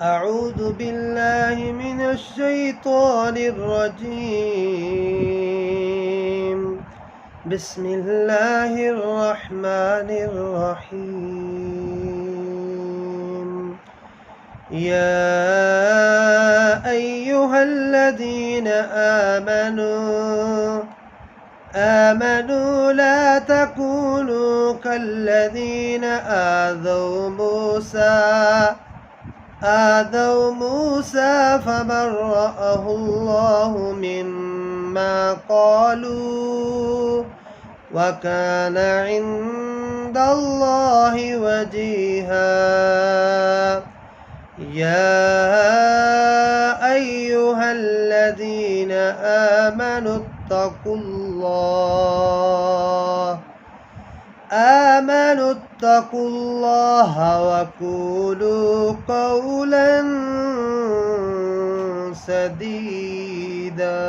أعوذ بالله من الشيطان الرجيم. بسم الله الرحمن الرحيم. يا أيها الذين آمنوا لا تكونوا كالذين آذوا موسى فبرأه الله مما قالوا وكان عند الله وجيها. يا أيها الذين آمنوا اتقوا الله وقولوا قولا سديدا.